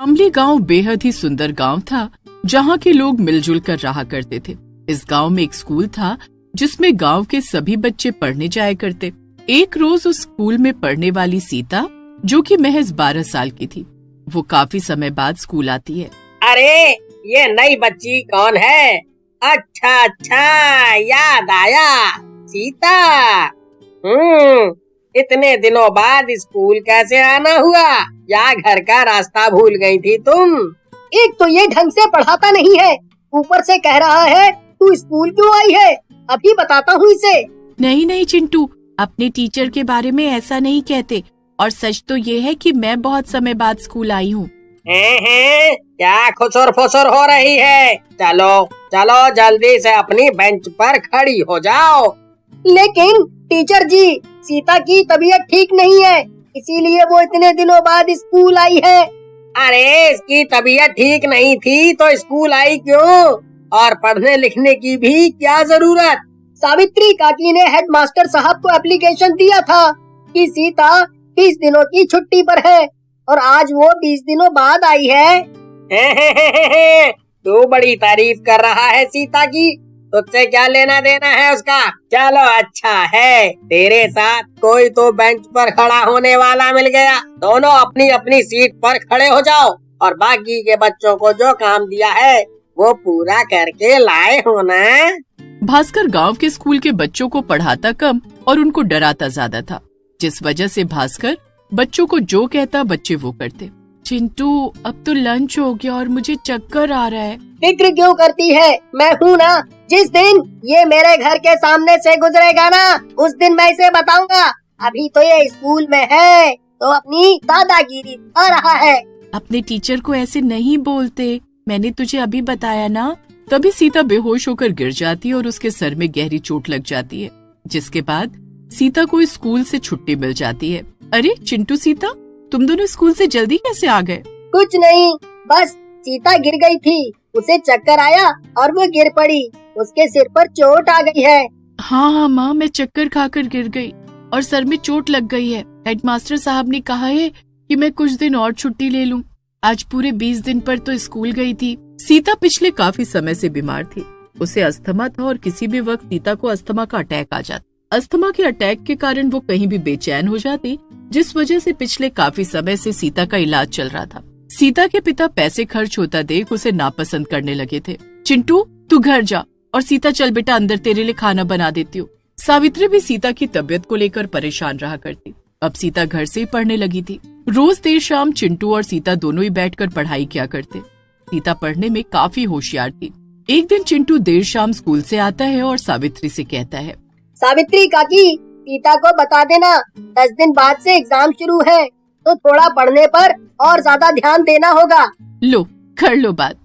अमली गांव बेहद ही सुंदर गांव था, जहां के लोग मिलजुल कर रहा करते थे। इस गांव में एक स्कूल था जिसमें गांव के सभी बच्चे पढ़ने जाया करते। एक रोज उस स्कूल में पढ़ने वाली सीता, जो कि महज 12 साल की थी, वो काफी समय बाद स्कूल आती है। अरे ये नई बच्ची कौन है? अच्छा याद आया, सीता। इतने दिनों बाद स्कूल कैसे आना हुआ? या घर का रास्ता भूल गई थी तुम? एक तो ये ढंग से पढ़ाता नहीं है, ऊपर से कह रहा है तू स्कूल क्यों आई है? अभी बताता हूँ इसे। नहीं चिंटू, अपने टीचर के बारे में ऐसा नहीं कहते, और सच तो ये है कि मैं बहुत समय बाद स्कूल आई हूँ। क्या खुसर फुसर हो रही है? चलो जल्दी से अपनी बेंच पर खड़ी हो जाओ। लेकिन टीचर जी, सीता की तबीयत ठीक नहीं है, इसीलिए वो इतने दिनों बाद स्कूल आई है। अरे इसकी तबीयत ठीक नहीं थी तो स्कूल आई क्यों? और पढ़ने लिखने की भी क्या जरूरत? सावित्री काकी ने हेडमास्टर साहब को एप्लीकेशन दिया था कि सीता 20 दिनों की छुट्टी पर है, और आज वो 20 दिनों बाद आई है। तू बड़ी तारीफ कर रहा है सीता की, तुझसे क्या लेना देना है उसका? चलो अच्छा है, तेरे साथ कोई तो बेंच पर खड़ा होने वाला मिल गया। दोनों अपनी अपनी सीट पर खड़े हो जाओ और बाकी के बच्चों को जो काम दिया है वो पूरा करके लाए हो ना। भास्कर गांव के स्कूल के बच्चों को पढ़ाता कम और उनको डराता ज्यादा था, जिस वजह से भास्कर बच्चों को जो कहता बच्चे वो करते। चिंटू, अब तो लंच हो गया और मुझे चक्कर आ रहा है। फिक्र क्यों करती है, मैं हूँ ना। जिस दिन ये मेरे घर के सामने से गुजरेगा ना, उस दिन मैं इसे बताऊंगा। अभी तो ये स्कूल में है तो अपनी दादागिरी आ रहा है। अपने टीचर को ऐसे नहीं बोलते, मैंने तुझे अभी बताया ना। तभी सीता बेहोश होकर गिर जाती है और उसके सर में गहरी चोट लग जाती है, जिसके बाद सीता को स्कूल से छुट्टी मिल जाती है। अरे चिंटू, सीता, तुम दोनों स्कूल से जल्दी कैसे आ गए? कुछ नहीं, बस सीता गिर गई थी, उसे चक्कर आया और वो गिर पड़ी, उसके सिर पर चोट आ गई है। हाँ माँ, मैं चक्कर खाकर गिर गई और सर में चोट लग गई है। हेडमास्टर साहब ने कहा है कि मैं कुछ दिन और छुट्टी ले लूं। आज पूरे 20 दिन पर तो स्कूल गई थी। सीता पिछले काफी समय से बीमार थी, उसे अस्थमा था और किसी भी वक्त सीता को अस्थमा का अटैक आ जाता। अस्थमा के अटैक के कारण वो कहीं भी बेचैन हो जाती, जिस वजह से पिछले काफी समय से सीता का इलाज चल रहा था। सीता के पिता पैसे खर्च होता देख उसे नापसंद करने लगे थे। चिंटू, तू घर जा, और सीता चल बेटा अंदर, तेरे लिए खाना बना देती हूँ। सावित्री भी सीता की तबीयत को लेकर परेशान रहा करती। अब सीता घर से ही पढ़ने लगी थी। रोज देर शाम चिंटू और सीता दोनों ही बैठकर पढ़ाई किया करते। सीता पढ़ने में काफी होशियार थी। एक दिन चिंटू देर शाम स्कूल से आता है और सावित्री से कहता है, सावित्री काकी, सीता को बता देना 10 दिन बाद से एग्जाम शुरू है, तो थोड़ा पढ़ने पर और ज्यादा ध्यान देना होगा। लो, कर लो बात।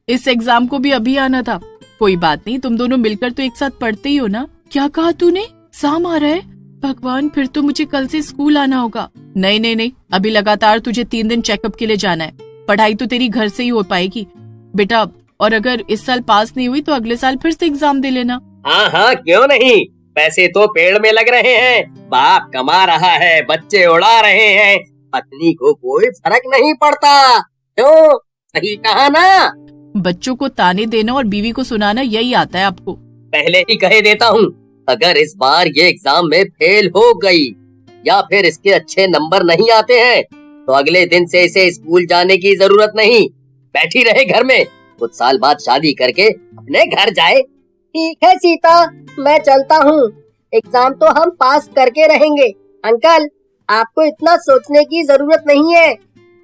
इस एग्जाम को भी अभी आना था। कोई बात नहीं, तुम दोनों मिलकर तो एक साथ पढ़ते ही हो ना। क्या कहा तूने? एग्जाम आ रहा है? भगवान, फिर तो मुझे कल से स्कूल आना होगा। नहीं, अभी लगातार तुझे 3 दिन चेकअप के लिए जाना है। पढ़ाई तो तेरी घर से ही हो पाएगी बेटा, और अगर इस साल पास नहीं हुई तो अगले साल फिर से एग्जाम दे लेना। हाँ, क्यों नहीं। पैसे तो पेड़ में लग रहे हैं, बाप कमा रहा है, बच्चे उड़ा रहे हैं, पत्नी को कोई फर्क नहीं पड़ता। क्यों, सही कहा ना? बच्चों को ताने देना और बीवी को सुनाना, यही आता है आपको। पहले ही कह देता हूँ, अगर इस बार ये एग्जाम में फेल हो गई या फिर इसके अच्छे नंबर नहीं आते हैं तो अगले दिन से इसे स्कूल जाने की जरूरत नहीं, बैठी रहे घर में। कुछ साल बाद शादी करके अपने घर जाए। ठीक है सीता, मैं चलता हूँ। एग्जाम तो हम पास करके रहेंगे। अंकल, आपको इतना सोचने की जरूरत नहीं है।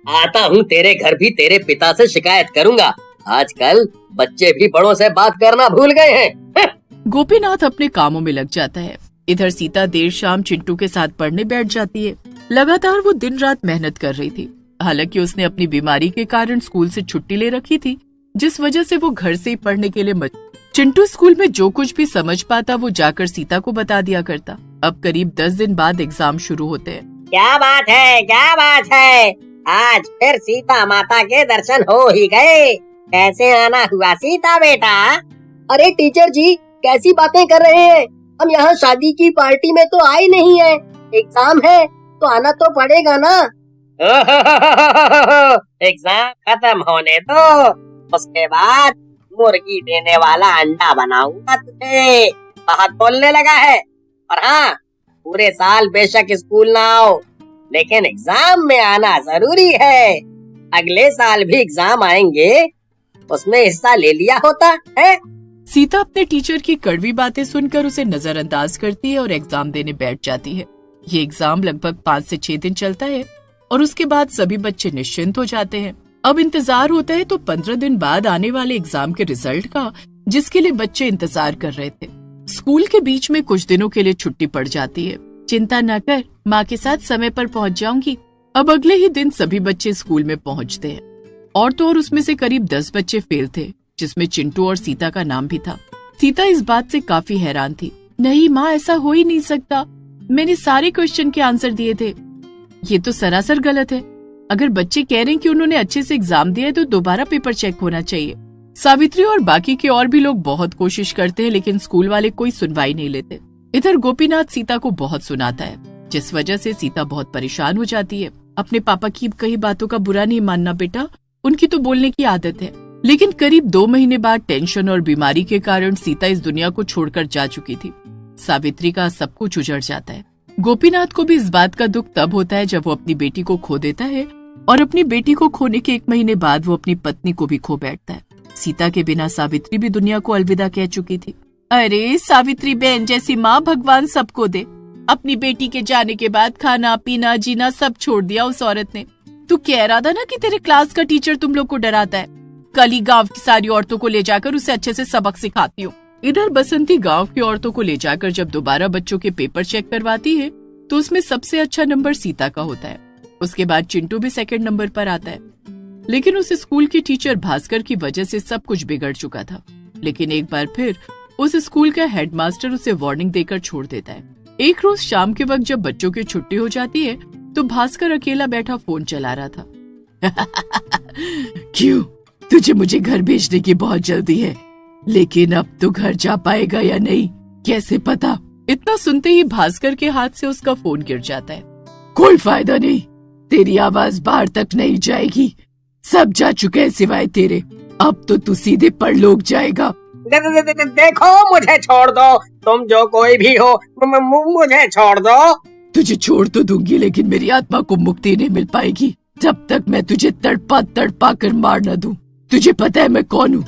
आता हूँ तेरे घर भी तेरे पिता से शिकायत करूँगा। आजकल बच्चे भी बड़ों से बात करना भूल गए हैं। गोपीनाथ अपने कामों में लग जाता है। इधर सीता देर शाम चिंटू के साथ पढ़ने बैठ जाती है। लगातार वो दिन रात मेहनत कर रही थी। हालांकि उसने अपनी बीमारी के कारण स्कूल से छुट्टी ले रखी थी, जिस वजह से वो घर से ही पढ़ने के लिए चिंटू स्कूल में जो कुछ भी समझ पाता वो जाकर सीता को बता दिया करता। अब करीब 10 दिन बाद एग्जाम शुरू होते हैं। क्या बात है, आज फिर सीता माता के दर्शन हो ही गए। कैसे आना हुआ सीता बेटा? अरे टीचर जी, कैसी बातें कर रहे हैं? हम यहाँ शादी की पार्टी में तो आए नहीं है। एग्जाम है तो आना तो पड़ेगा ना। एग्जाम खत्म होने दो, उसके बाद मुर्गी देने वाला अंडा बनाऊंगा तुझे। बहुत बोलने लगा है। और हाँ, पूरे साल बेशक स्कूल ना आओ, लेकिन एग्जाम में आना जरूरी है। अगले साल भी एग्जाम आएंगे, उसमें हिस्सा ले लिया होता है। सीता अपने टीचर की कड़वी बातें सुनकर उसे नजरअंदाज करती है और एग्जाम देने बैठ जाती है। ये एग्जाम लगभग 5 से 6 दिन चलता है और उसके बाद सभी बच्चे निश्चिंत हो जाते हैं। अब इंतजार होता है तो 15 दिन बाद आने वाले एग्जाम के रिजल्ट का, जिसके लिए बच्चे इंतजार कर रहे थे। स्कूल के बीच में कुछ दिनों के लिए छुट्टी पड़ जाती है। चिंता न कर, माँ के साथ समय पर पहुँच जाऊंगी। अब अगले ही दिन सभी बच्चे स्कूल में पहुँचते हैं। और तो और उसमें से करीब 10 बच्चे फेल थे, जिसमें चिंटू और सीता का नाम भी था। सीता इस बात से काफी हैरान थी। नहीं माँ, ऐसा हो ही नहीं सकता। मैंने सारे क्वेश्चन के आंसर दिए थे। ये तो सरासर गलत है। अगर बच्चे कह रहे हैं कि उन्होंने अच्छे से एग्जाम दिया है तो दोबारा पेपर चेक होना चाहिए। सावित्री और बाकी के और भी लोग बहुत कोशिश करते हैं, लेकिन स्कूल वाले कोई सुनवाई नहीं लेते। इधर गोपीनाथ सीता को बहुत सुनाता है, जिस वजह से सीता बहुत परेशान हो जाती है। अपने पापा की कई बातों का बुरा नहीं मानना बेटा, उनकी तो बोलने की आदत है। लेकिन करीब 2 महीने बाद टेंशन और बीमारी के कारण सीता इस दुनिया को छोड़कर जा चुकी थी। सावित्री का सब कुछ उजड़ जाता है। गोपीनाथ को भी इस बात का दुख तब होता है जब वो अपनी बेटी को खो देता है, और अपनी बेटी को खोने के 1 महीने बाद वो अपनी पत्नी को भी खो बैठता है। सीता के बिना सावित्री भी दुनिया को अलविदा कह चुकी थी। अरे सावित्री बहन जैसी माँ भगवान सबको दे। अपनी बेटी के जाने के बाद खाना पीना जीना सब छोड़ दिया उस औरत ने। तू कह रहा था ना कि तेरे क्लास का टीचर तुम लोग को डराता है। कल ही गाँव की सारी औरतों को ले जाकर उसे अच्छे से सबक सिखाती हूँ। इधर बसंती गांव की औरतों को ले जाकर जब दोबारा बच्चों के पेपर चेक करवाती है तो उसमें सबसे अच्छा नंबर सीता का होता है। उसके बाद चिंटू भी 2nd नंबर पर आता है। लेकिन उस स्कूल के टीचर भास्कर की वजह से सब कुछ बिगड़ चुका था। लेकिन एक बार फिर उस स्कूल का हेडमास्टर उसे वार्निंग देकर छोड़ देता है। एक रोज शाम के वक्त जब बच्चों की छुट्टी हो जाती है तो भास्कर अकेला बैठा फोन चला रहा था। क्यों, तुझे मुझे घर भेजने की बहुत जल्दी है, लेकिन अब तो घर जा पाएगा या नहीं कैसे पता। इतना सुनते ही भास्कर के हाथ से उसका फोन गिर जाता है। कोई फायदा नहीं, तेरी आवाज बाहर तक नहीं जाएगी। सब जा चुके हैं सिवाय तेरे। अब तो तू सीधे परलोक जाएगा। देखो मुझे छोड़ दो, तुम जो कोई भी हो मुझे छोड़ दो। तुझे छोड़ तो दूंगी, लेकिन मेरी आत्मा को मुक्ति नहीं मिल पाएगी जब तक मैं तुझे तड़पा कर मार न दूं। तुझे पता है मैं कौन हूँ?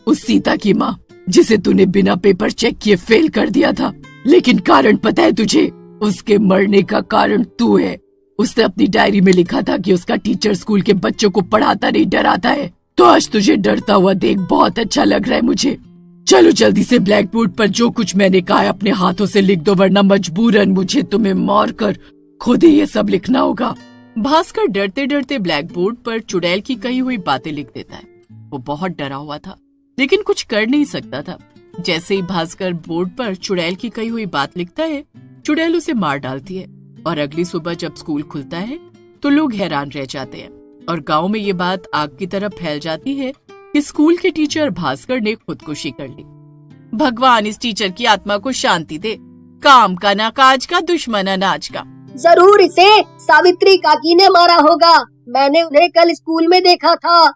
उस सीता की माँ जिसे तूने बिना पेपर चेक किए फेल कर दिया था। लेकिन कारण पता है तुझे? उसके मरने का कारण तू है। उसने अपनी डायरी में लिखा था कि उसका टीचर स्कूल के बच्चों को पढ़ाता नहीं डराता है। तो आज तुझे डरता हुआ देख बहुत अच्छा लग रहा है मुझे। चलो जल्दी से ब्लैक बोर्ड पर जो कुछ मैंने कहा है अपने हाथों से लिख दो, वरना मजबूरन मुझे तुम्हें मार कर खुद ही ये सब लिखना होगा। भास्कर डरते डरते ब्लैक बोर्ड पर चुड़ैल की कही हुई बातें लिख देता है। वो बहुत डरा हुआ था, लेकिन कुछ कर नहीं सकता था। जैसे ही भास्कर बोर्ड पर चुड़ैल की कही हुई बात लिखता है, चुड़ैल उसे मार डालती है। और अगली सुबह जब स्कूल खुलता है तो लोग हैरान रह जाते हैं और गांव में ये बात आग की तरह फैल जाती है कि स्कूल के टीचर भास्कर ने खुदकुशी कर ली। भगवान इस टीचर की आत्मा को शांति दे। काम का ना काज का, दुश्मन अनाज का। जरूर इसे सावित्री काकी ने मारा होगा। मैंने उन्हें कल स्कूल में देखा था।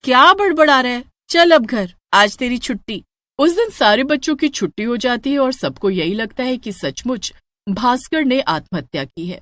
क्या बड़बड़ा रहा है? चल अब घर, आज तेरी छुट्टी। उस दिन सारे बच्चों की छुट्टी हो जाती है और सबको यही लगता है कि सचमुच भास्कर ने आत्महत्या की है।